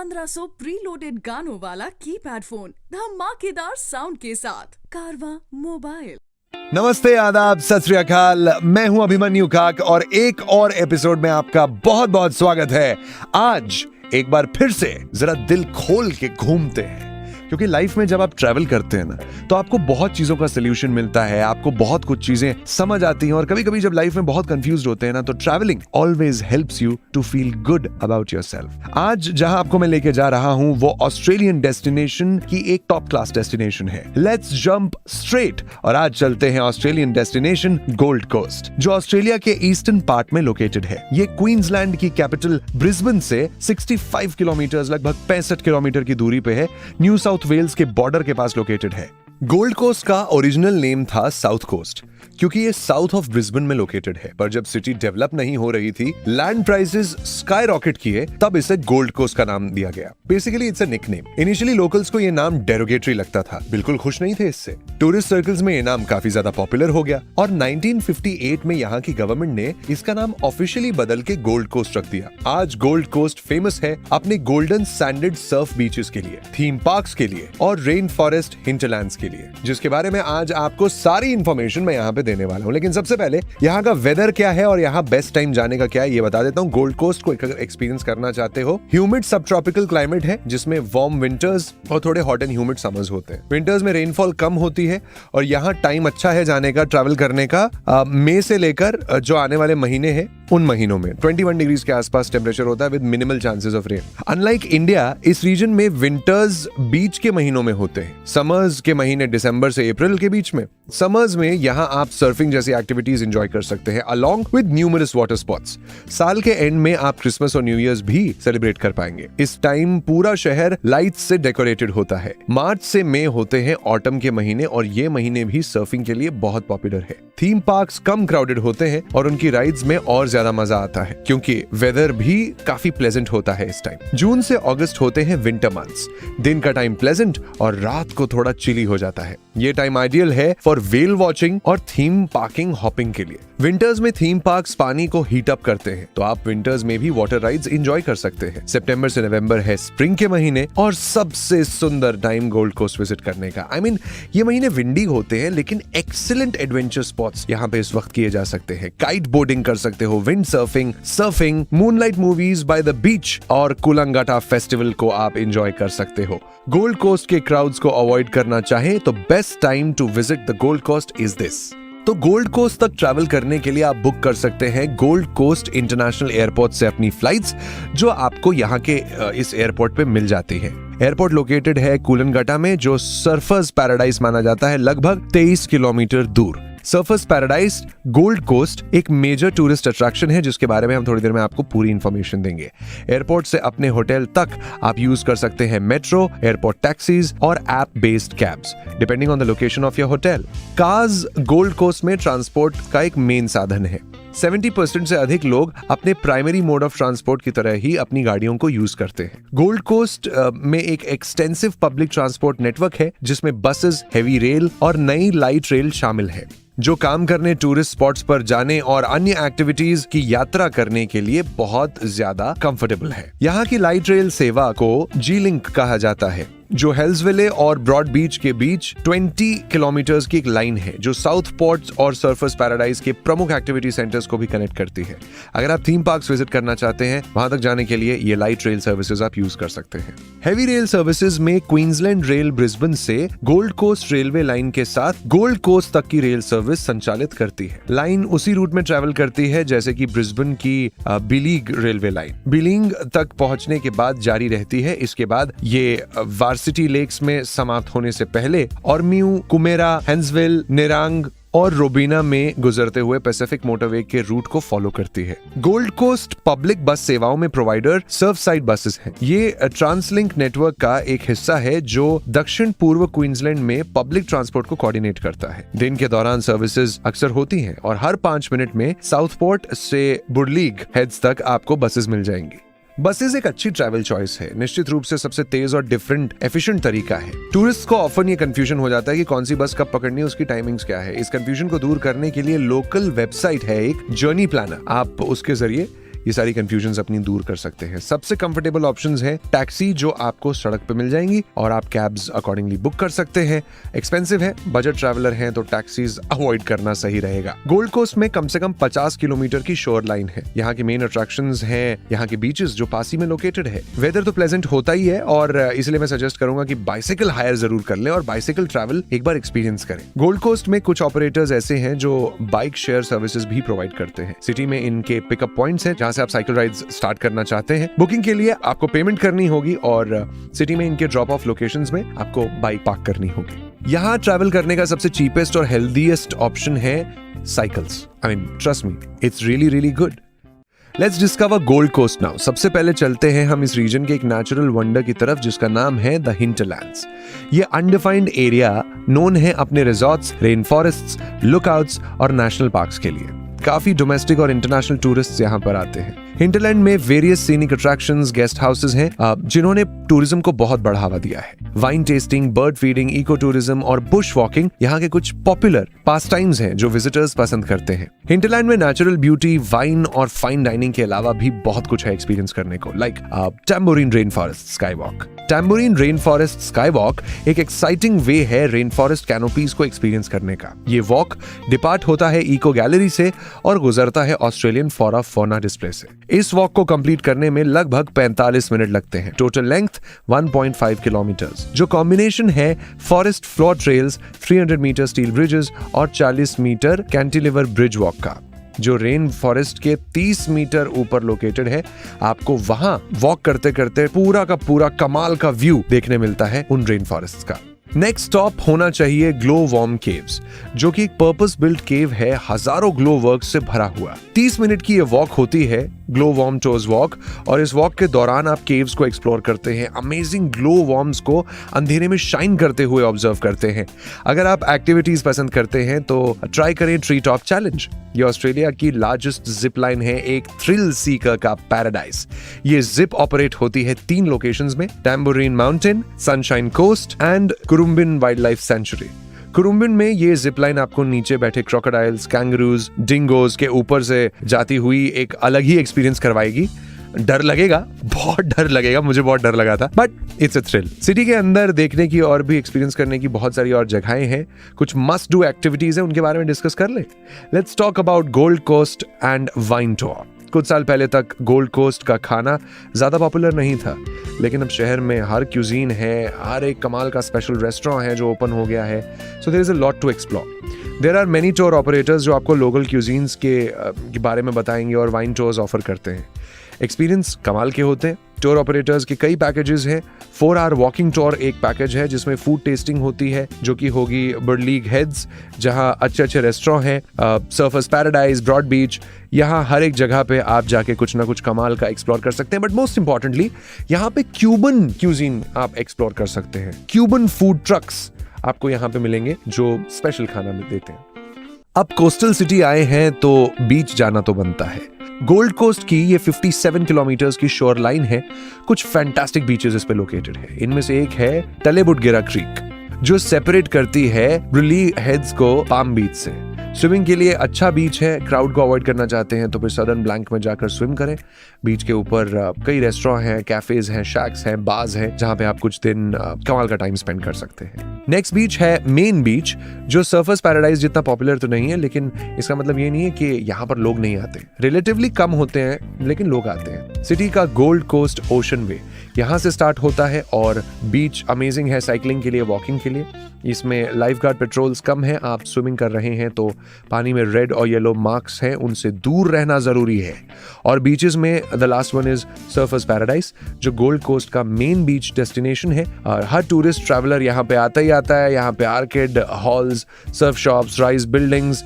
1500 preloaded गानों वाला keypad phone धमाकेदार साउंड के साथ कारवा मोबाइल। नमस्ते, आदाब, सत श्री अकाल। मैं हूं अभिमन्यु काक और एक और एपिसोड में आपका बहुत बहुत स्वागत है। आज एक बार फिर से जरा दिल खोल के घूमते हैं, क्योंकि लाइफ में जब आप ट्रैवल करते हैं ना, तो आपको बहुत चीजों का सोल्यूशन मिलता है, आपको बहुत कुछ चीजें समझ आती हैं। और कभी कभी जब लाइफ में बहुत कंफ्यूज होते हैं ना, तो travelling always helps you to feel good about yourself. आज जहां आपको मैं लेके जा रहा हूं वो ऑस्ट्रेलियन डेस्टिनेशन की एक टॉप क्लास डेस्टिनेशन है। लेट्स जंप स्ट्रेट और आज चलते हैं ऑस्ट्रेलियन डेस्टिनेशन गोल्ड कोस्ट, जो ऑस्ट्रेलिया के ईस्टर्न पार्ट में लोकेटेड है। ये क्वींसलैंड की कैपिटल ब्रिस्बेन से 65 किलोमीटर, लगभग 65 किलोमीटर की दूरी पे है। न्यू साउथ वेल्स के बॉर्डर के पास लोकेटेड है। गोल्ड कोस्ट का ओरिजिनल नेम था साउथ कोस्ट, क्योंकि ये साउथ ऑफ ब्रिस्बेन में लोकेटेड है। पर जब सिटी डेवलप नहीं हो रही थी, लैंड प्राइसेस स्काई रॉकेट किए, तब इसे गोल्ड कोस्ट का नाम दिया गया। Basically it's a nickname. Initially locals को ये नाम डेरोगेटरी लगता था, बिल्कुल खुश नहीं थे इससे। टूरिस्ट सर्कल्स में ये नाम काफी ज्यादा पॉपुलर हो गया और 1958 में यहाँ की गवर्नमेंट ने इसका नाम ऑफिशियली बदल के गोल्ड कोस्ट रख दिया। आज गोल्ड कोस्ट फेमस है अपने गोल्डन सैंडेड सर्फ बीचेस के लिए, थीम पार्क्स के लिए और रेन फॉरेस्ट हिंटरलैंड्स के लिए, जिसके बारे में आज आपको सारी इंफॉर्मेशन मैं यहाँ पे देने वाला हूँ। लेकिन सबसे पहले यहाँ का वेदर क्या है और यहाँ बेस्ट टाइम जाने का क्या है ये बता देता हूँ। गोल्ड कोस्ट को एक्सपीरियंस करना चाहते हो, ह्यूमिड सब ट्रॉपिकल क्लाइमेट है, जिसमें वार्म विंटर्स और थोड़े हॉट एंड ह्यूमिड समर्स होते हैं। विंटर्स में रेनफॉल कम होती है और यहाँ टाइम अच्छा है जाने का, ट्रैवल करने का। मई से लेकर जो आने वाले महीने हैं, उन महीनों में 21 डिग्रीज के आसपास टेम्परेचर होता है with minimal chances of rain. Unlike India, इस रीजन में विंटर्स बीच के महीनों में होते हैं, समर्स के महीने दिसंबर से अप्रैल के बीच में। समर्स में यहाँ आप सर्फिंग जैसी एक्टिविटीज एंजॉय कर सकते हैं along with numerous water spots. साल के एंड में आप क्रिसमस और न्यू ईयर्स भी सेलिब्रेट कर पाएंगे। इस टाइम पूरा शहर लाइट्स से डेकोरेटेड होता है। मार्च से मई होते हैं ऑटम के महीने और ये महीने भी सर्फिंग के लिए बहुत पॉपुलर है। थीम पार्क्स कम क्राउडेड होते हैं और उनकी राइड्स में और ज्यादा मजा आता है, क्योंकि वेदर भी काफी प्लेजेंट होता है इस टाइम। जून से अगस्त होते हैं विंटर मंथ्स। दिन का टाइम प्लेजेंट और रात को थोड़ा चिली हो जाता है। ये टाइम आइडियल है फॉर वेल वॉचिंग और थीम पार्किंग हॉपिंग के लिए। विंटर्स में थीम पार्क्स पानी को हीट अप करते हैं, तो आप विंटर्स में भी वाटर राइड्स एंजॉय कर सकते हैं। सितंबर से नवंबर है स्प्रिंग के महीने और सबसे सुंदर टाइम गोल्ड कोस्ट विजिट करने का। ये महीने विंडी होते हैं, लेकिन एक्सीलेंट एडवेंचर स्पॉट्स यहाँ पे इस वक्त किए जा सकते हैं। काइट बोर्डिंग कर सकते हो, wind surfing, moonlight movies by the beach और कुलंगाटा फेस्टिवल को आप एंजॉय कर सकते हो। गोल्ड कोस्ट के क्राउड्स को अवॉइड करना चाहें तो best time to visit the Gold Coast is this. तो गोल्ड कोस्ट तक ट्रैवल करने के लिए आप बुक कर सकते हैं गोल्ड कोस्ट इंटरनेशनल एयरपोर्ट से अपनी फ्लाइट्स, जो आपको यहाँ के इस एयरपोर्ट पे मिल जाती है। एयरपोर्ट लोकेटेड है कूलनगटा में, जो सर्फर्स पैराडाइज माना जाता है, लगभग 23 किलोमीटर दूर। सर्फर्स पैराडाइज गोल्ड कोस्ट एक मेजर टूरिस्ट अट्रैक्शन है, जिसके बारे में हम थोड़ी देर में आपको पूरी इंफॉर्मेशन देंगे। एयरपोर्ट से अपने होटल तक आप यूज कर सकते हैं मेट्रो, एयरपोर्ट टैक्सीज और app based cabs, depending on the location of your hotel. Cars Gold Coast में ट्रांसपोर्ट का एक मेन साधन है। 70% से अधिक लोग अपने प्राइमरी मोड ऑफ ट्रांसपोर्ट की तरह ही अपनी गाड़ियों को यूज करते हैं। गोल्ड कोस्ट में एक एक्सटेंसिव पब्लिक ट्रांसपोर्ट नेटवर्क है, जिसमें बसेस, हेवी रेल और नई लाइट रेल शामिल है, जो काम करने, टूरिस्ट स्पॉट्स पर जाने और अन्य एक्टिविटीज की यात्रा करने के लिए बहुत ज्यादा कंफर्टेबल है। यहाँ की लाइट रेल सेवा को जी लिंक कहा जाता है, जो हेल्सविले और ब्रॉड बीच के बीच 20 किलोमीटर्स की एक लाइन है, जो साउथ पोर्ट्स और सर्फर्स पैराडाइज के प्रमुख एक्टिविटी सेंटर्स को भी कनेक्ट करती है। अगर आप थीम पार्क्स विजिट करना चाहते हैं, वहां तक जाने के लिए ये लाइट रेल सर्विसेज आप यूज कर सकते हैं। हेवी रेल सर्विसेज में क्वींसलैंड रेल ब्रिस्बेन से गोल्ड कोस्ट रेलवे लाइन के साथ गोल्ड कोस्ट तक की रेल सर्विस संचालित करती है। लाइन उसी रूट में ट्रैवल करती है जैसे कि ब्रिस्बेन की बिलीग रेलवे लाइन। बिलिंग तक पहुंचने के बाद जारी रहती है। इसके बाद ये सिटी लेक्स में समाप्त होने से पहले ऑर्म्यू, कुमेरा, हेंसविल, नेरांग और रोबिना में गुजरते हुए पैसिफिक मोटरवे के रूट को फॉलो करती है। गोल्ड कोस्ट पब्लिक बस सेवाओं में प्रोवाइडर सर्फ साइड बसेस हैं। ये ट्रांसलिंक नेटवर्क का एक हिस्सा है, जो दक्षिण पूर्व क्वींसलैंड में पब्लिक ट्रांसपोर्ट को कोऑर्डिनेट करता है। दिन के दौरान सर्विसेज अक्सर होती हैं और हर 5 मिनट में साउथपोर्ट से बुडलीग हेड्स तक आपको बसेस मिल जाएंगी। बसेस एक अच्छी ट्रैवल चॉइस है, निश्चित रूप से सबसे तेज और डिफरेंट एफिशिएंट तरीका है। टूरिस्ट को ऑफन ये कंफ्यूजन हो जाता है कि कौन सी बस कब पकड़नी है, उसकी टाइमिंग्स क्या है। इस कंफ्यूजन को दूर करने के लिए लोकल वेबसाइट है एक जर्नी प्लानर, आप उसके जरिए ये सारी कंफ्यूजन्स अपनी दूर कर सकते हैं। सबसे कंफर्टेबल ऑप्शंस है टैक्सी, जो आपको सड़क पे मिल जाएंगी और आप कैब्स अकॉर्डिंगली बुक कर सकते हैं। एक्सपेंसिव है, बजट ट्रैवलर हैं तो टैक्सीज अवॉइड करना सही रहेगा। गोल्ड कोस्ट में कम से कम 50 किलोमीटर की शोर लाइन है। यहाँ के मेन अट्रैक्शंस हैं यहाँ के बीचेस जो पास ही में लोकेटेड है। वेदर तो प्लेजेंट होता ही है और इसलिए मैं सजेस्ट करूंगा कि बाइसाइकिल हायर जरूर कर लें और बाइसाइकिल ट्रैवल एक बार एक्सपीरियंस करें। गोल्ड कोस्ट में कुछ ऑपरेटर्स ऐसे हैं जो बाइक शेयर सर्विसेज भी प्रोवाइड करते हैं। सिटी में इनके पिकअप पॉइंट्स हैं जहां से आप साइकिल राइड्स स्टार्ट करना चाहते हैं। बुकिंग के लिए आपको पेमेंट करनी होगी और सिटी में इनके ड्रॉप ऑफ लोकेशंस में आपको बाइक पार्क करनी होगी। यहाँ ट्रैवल करने का सबसे चीपेस्ट और हेल्दीएस्ट ऑप्शन है cycles. I mean trust me, it's really good. Let's discover Gold Coast now. सबसे पहले चलते हैं हम इस रीजन के एक नेचुरल वंडर की तरफ जिसका नाम है द हिंटरलैंड्स। ये अनडिफाइंड एरिया नोन है अपने रिजॉर्ट्स, रेन फॉरेस्ट्स, लुकआउट्स और नेशनल पार्क्स के लिए। काफी डोमेस्टिक और इंटरनेशनल टूरिस्ट यहाँ पर आते हैं। हिंटरलैंड में various scenic attractions, guest houses हैं जिन्होंने टूरिज्म को बहुत बढ़ावा दिया है। Wine tasting, bird feeding, eco tourism और बुश वॉकिंग यहाँ के कुछ पॉपुलर पास टाइम्स हैं जो विजिटर्स पसंद करते हैं। हिंटरलैंड में नेचुरल ब्यूटी, वाइन और फाइन डाइनिंग के अलावा भी बहुत कुछ है एक्सपीरियंस करने को, like tambourine rain forest sky walk. Tambourine rain forest sky walk एक एक्साइटिंग वे है रेन फॉरेस्ट कैनोपीज को एक्सपीरियंस करने का। ये वॉक डिपार्ट होता है इको गैलरी से और गुजरता है ऑस्ट्रेलियन फ्लोरा फौना डिस्प्ले से। इस वॉक को कंप्लीट करने में लगभग 45 मिनट लगते हैं। टोटल लेंथ 1.5 किलोमीटर्स, जो कॉम्बिनेशन है forest floor trails, 300 metre steel bridges और 40 मीटर कैंटिलीवर ब्रिज वॉक का, जो रेन फॉरेस्ट के 30 मीटर ऊपर लोकेटेड है। आपको वहां वॉक करते करते पूरा का पूरा कमाल का व्यू देखने मिलता है उन रेन फॉरेस्ट का। नेक्स्ट स्टॉप होना चाहिए ग्लो वार्म केव्स, जो कि एक पर्पस बिल्ट केव है, हजारों ग्लो वर्क से भरा हुआ। 30 मिनट की ये वॉक होती है, ग्लो वार्म टूर्स वॉक, और इस वॉक के दौरान आप केव्स को एक्सप्लोर करते हैं, अमेजिंग ग्लो वार्म्स को अंधेरे में शाइन करते हुए ऑब्जर्व करते हैं। अगर आप एक्टिविटीज पसंद करते हैं तो ट्राई करें ट्री टॉप चैलेंज। ये ऑस्ट्रेलिया की लार्जेस्ट जिप लाइन है, एक थ्रिल सीकर का पैराडाइज। ये जिप ऑपरेट होती है 3 लोकेशंस में, Tamborine mountain, sunshine coast and Currumbin wildlife sanctuary. Currumbin में ये जिप लाइन आपको नीचे बैठे क्रोकोडाइल्स, कैंगरूज, डिंगोज के ऊपर से जाती हुई एक अलग ही एक्सपीरियंस करवाएगी। डर लगेगा, बहुत डर लगेगा, मुझे बहुत डर लगा था, but it's a thrill. City के अंदर देखने की और भी एक्सपीरियंस करने की बहुत सारी और जगहें हैं, कुछ मस्ट डू एक्टिविटीज हैं, उनके बारे में डिस्कस कर ले। Let's talk about Gold Coast and wine tour. कुछ साल पहले तक गोल्ड कोस्ट का खाना ज्यादा पॉपुलर नहीं था, लेकिन अब शहर में हर क्यूजीन है, हर एक कमाल का स्पेशल रेस्टोरेंट है जो ओपन हो गया है। So there is a lot to explore. There are many tour operators जो आपको लोकल क्यूजीन्स के बारे में बताएंगे और वाइन टूर्स ऑफर करते हैं। एक्सपीरियंस कमाल के होते हैं। टूर ऑपरेटर्स के कई पैकेजेस हैं। 4 आवर वॉकिंग टूर एक पैकेज है जिसमें फूड टेस्टिंग होती है, जो कि होगी बर्डलीग हेड्स, जहां अच्छे रेस्टोरेंट हैं, सर्फर्स पैराडाइज, ब्रॉड बीच। यहाँ हर एक जगह पे आप जाके कुछ ना कुछ कमाल का एक्सप्लोर कर सकते हैं। बट मोस्ट इंपॉर्टेंटली यहाँ पे क्यूबन क्यूजीन आप एक्सप्लोर कर सकते हैं। क्यूबन फूड ट्रक्स आपको यहाँ पे मिलेंगे जो स्पेशल खाना देते हैं। अब कोस्टल सिटी आए हैं तो बीच जाना तो बनता है। गोल्ड कोस्ट की ये 57 किलोमीटर्स की शोर लाइन है। कुछ फैंटास्टिक बीचेस इस पे लोकेटेड है। इनमें से एक है टलेबुडगिरा क्रीक, जो सेपरेट करती है ब्रुली हेड्स को पाम बीच से। स्विमिंग के लिए अच्छा बीच है। क्राउड को अवॉइड करना चाहते हैं तो फिर सदर्न ब्लैंक में जाकर स्विम करें। बीच के ऊपर कई रेस्टोरेंट हैं, कैफेज हैं, शैक्स हैं, बार्स हैं, जहां पे आप कुछ दिन कमाल का टाइम स्पेंड कर सकते हैं। नेक्स्ट बीच है मेन बीच, जो सर्फर्स पैराडाइज जितना पॉपुलर तो नहीं है, लेकिन इसका मतलब ये नहीं है कि यहाँ पर लोग नहीं आते। रिलेटिवली कम होते हैं लेकिन लोग आते हैं। सिटी का गोल्ड कोस्ट ओशन वे यहाँ से स्टार्ट होता है और बीच अमेजिंग है साइकिलिंग के लिए, वॉकिंग के लिए। इसमें लाइफ गार्ड पेट्रोल्स कम है। आप स्विमिंग कर रहे हैं तो पानी में रेड और येलो मार्क्स हैं, उनसे दूर रहना जरूरी है। और बीचेस में the last one is surfers paradise, जो गोल्ड कोस्ट का मेन बीच डेस्टिनेशन है। और हर टूरिस्ट ट्रैवलर यहाँ पे आता ही आता है। यहाँ पे arcade, halls, Surf shops, rice buildings,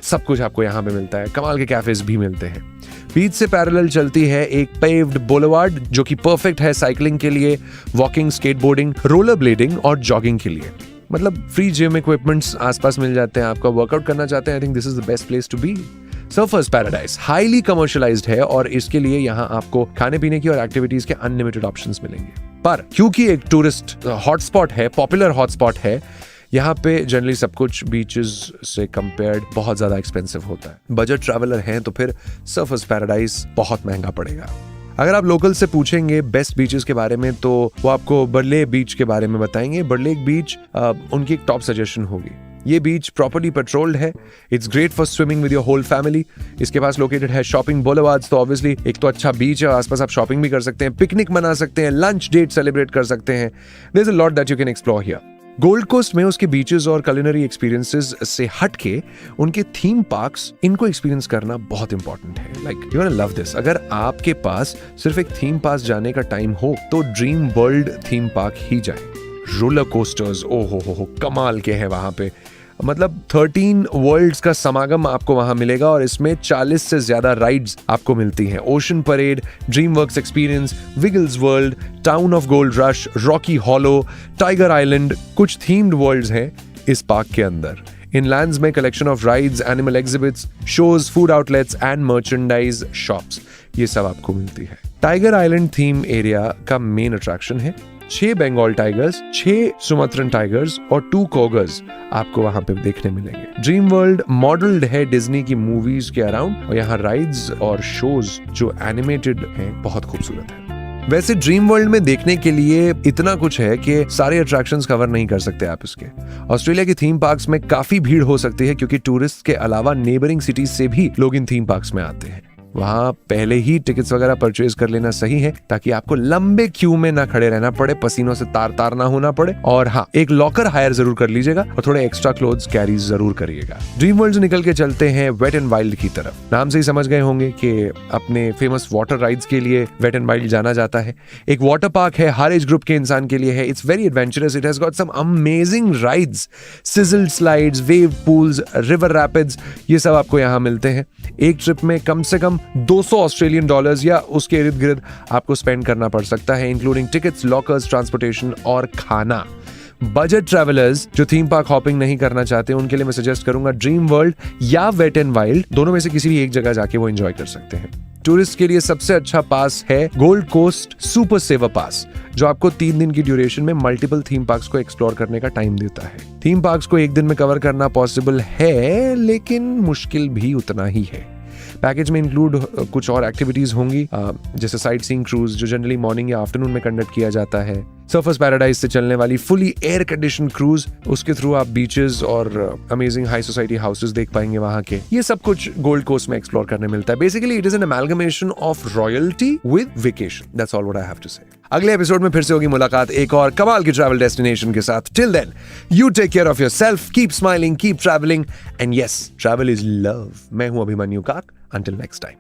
सब कुछ आपको यहाँ पे मिलता है। कमाल के कैफेज भी मिलते हैं। बीच से पैरेलल चलती है एक पेव्ड बुलेवार्ड, जो कि परफेक्ट है साइकिलिंग के लिए, वॉकिंग, स्केटबोर्डिंग, रोलर ब्लेडिंग और जॉगिंग के लिए। मतलब फ्री जिम इक्विपमेंट्स आसपास मिल जाते हैं। आपका वर्कआउट करना चाहते हैं, I think this is the best place to be. Surfers Paradise highly commercialised है और इसके लिए यहाँ आपको खाने पीने की और एक्टिविटीज के अनलिमिटेड ऑप्शंस मिलेंगे। पर क्योंकि एक टूरिस्ट हॉटस्पॉट है, पॉपुलर हॉटस्पॉट है, यहाँ पे जनरली सब कुछ बीचेस से कंपेयर्ड बहुत ज्यादा एक्सपेंसिव होता है। बजट ट्रैवलर हैं तो फिर सर्फर्स पैराडाइज बहुत महंगा पड़ेगा। अगर आप लोकल से पूछेंगे बेस्ट बीचेस के बारे में तो वो आपको बर्ले बीच के बारे में बताएंगे। बर्ले बीच उनकी एक टॉप सजेशन होगी। ये बीच प्रॉपर्ली पेट्रोल्ड है। It's great for swimming with your whole family. इसके पास लोकेटेड है शॉपिंग बोलेवार्ड्स, तो ऑब्वियसली एक तो अच्छा बीच है, आसपास आप शॉपिंग भी कर सकते हैं, पिकनिक मना सकते हैं, लंच डेट सेलिब्रेट कर सकते हैं। There is a lot that you can explore here. Gold Coast में उसके बीचेस और कुलिनरी एक्सपीरियंसेस से हटके उनके थीम पार्क्स, इनको एक्सपीरियंस करना बहुत इंपॉर्टेंट है। Like you gonna love this. अगर आपके पास सिर्फ एक थीम पार्क जाने का टाइम हो तो ड्रीम वर्ल्ड थीम पार्क ही जाए। रोलर कोस्टर्स ओ हो कमाल के हैं वहां पे। मतलब 13 वर्ल्ड्स का समागम आपको वहां मिलेगा और इसमें 40 से ज्यादा राइड्स आपको मिलती हैं। Ocean parade, dream works experience, विगल्स world, town of gold rush, Rocky hollow, tiger island, कुछ थीम्ड वर्ल्ड्स हैं इस पार्क के अंदर। इनलैंड्स में collection of rides, animal exhibits, shows, food outlets and merchandise shops, ये सब आपको मिलती है। टाइगर आइलैंड थीम एरिया का मेन अट्रैक्शन है। 6 बंगाल टाइगर्स, 6 सुमत्रन टाइगर्स और 2 कोगर्स आपको वहां पे देखने मिलेंगे। ड्रीम वर्ल्ड मॉडल्ड है डिज्नी की मूवीज के अराउंड और यहाँ राइड्स और शोज जो एनिमेटेड हैं बहुत खूबसूरत है। वैसे ड्रीम वर्ल्ड में देखने के लिए इतना कुछ है कि सारे अट्रैक्शंस कवर नहीं कर सकते आप इसके। ऑस्ट्रेलिया के थीम पार्क्स में काफी भीड़ हो सकती है क्योंकि टूरिस्ट के अलावा नेबरिंग सिटीज से भी लोग इन थीम पार्क्स में आते हैं। वहां पहले ही टिकट्स वगैरह परचेज कर लेना सही है ताकि आपको लंबे क्यू में ना खड़े रहना पड़े, पसीनों से तार ना होना पड़े। और हाँ, एक लॉकर हायर जरूर कर लीजिएगा और थोड़े एक्स्ट्रा क्लोथ्स कैरी जरूर करिएगा। ड्रीम वर्ल्ड से निकल के चलते हैं वेट एंड वाइल्ड की तरफ। नाम से ही समझ गए होंगे कि अपने फेमस वाटर राइड्स के लिए वेट एंड वाइल्ड जाना जाता है। एक वाटर पार्क है, हर एज ग्रुप के इंसान के लिए है। It's very adventurous. It has got some amazing rides, sizzle slides, wave pools, river rapids, ये सब आपको यहाँ मिलते हैं। एक ट्रिप में कम से कम $200 या उसके इर्द गिर्द आपको स्पेंड करना पड़ सकता है, इंक्लूडिंग टिकट्स, लॉकर्स, ट्रांसपोर्टेशन और खाना। बजट ट्रैवलर्स जो थीम पार्क हॉपिंग नहीं करना चाहते उनके लिए मैं सजेस्ट करूंगा ड्रीम वर्ल्ड या वेट एंड वाइल्ड, दोनों में से किसी भी एक जगह जाके वो एंजॉय कर सकते हैं। टूरिस्ट के लिए सबसे अच्छा पास है गोल्ड कोस्ट सुपर सेवर पास, जो आपको 3 दिन की ड्यूरेशन में मल्टीपल थीम पार्क्स को एक्सप्लोर करने का टाइम देता है। थीम पार्क्स को एक दिन में कवर करना पॉसिबल है लेकिन मुश्किल भी उतना ही है। पैकेज में इंक्लूड कुछ और एक्टिविटीज होंगी जैसे साइट सीइंग क्रूज जो जनरली मॉर्निंग या आफ्टरनून में कंडक्ट किया जाता है। सर्फर्स पैराडाइज से चलने वाली फुली एयर कंडीशन क्रूज, उसके थ्रू आप बीचेस और अमेजिंग हाई सोसाइटी हाउसेस देख पाएंगे वहां के। ये सब कुछ गोल्ड कोस्ट में एक्सप्लोर करने मिलता है। Basically it is an amalgamation of royalty with vacation. That's all what I have to say. अगले एपिसोड में फिर से होगी मुलाकात एक और कमाल की ट्रैवल डेस्टिनेशन के साथ। Till then you take care of yourself, keep smiling, keep travelling and yes, travel is love. मैं हूं अभिमन्यु काक। Until next time.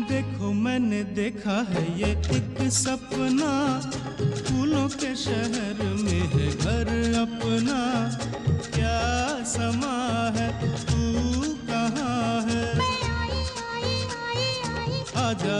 देखो मैंने देखा है ये एक सपना, फूलों के शहर में है घर अपना। क्या समा है, तू कहाँ है? आजा।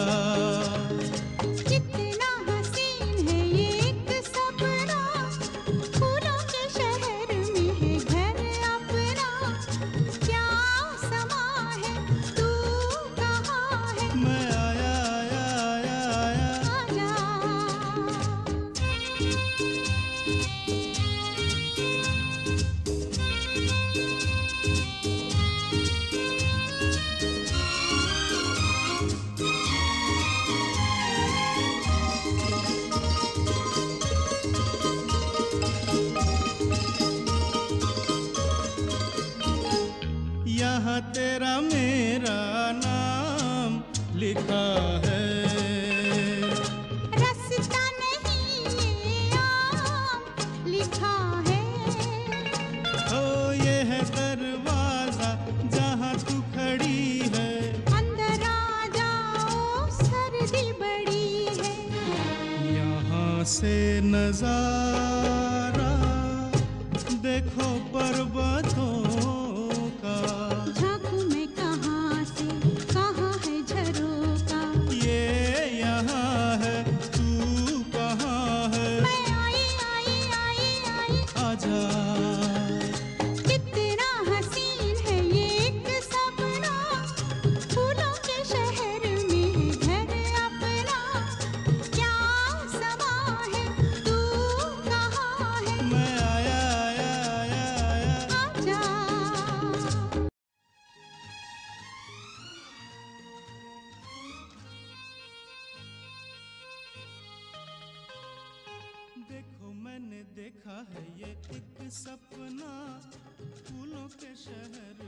यहाँ तेरा मेरा नाम लिखा है। रास्ता नहीं ये आम लिखा है। हो ये है दरवाजा जहाँ तू खड़ी है। अंदर आ जाओ, सर्दी बड़ी है। यहाँ से नजारा देखो पर्वतों का। झांकू में कहाँ से कहाँ है झरोका। ये यहाँ है, तू कहाँ है? मैं आई आई आई आई। आजा। कितना हसीन है ये एक सपना, फूलों के शहर में मैंने देखा है ये एक सपना फूलों के शहर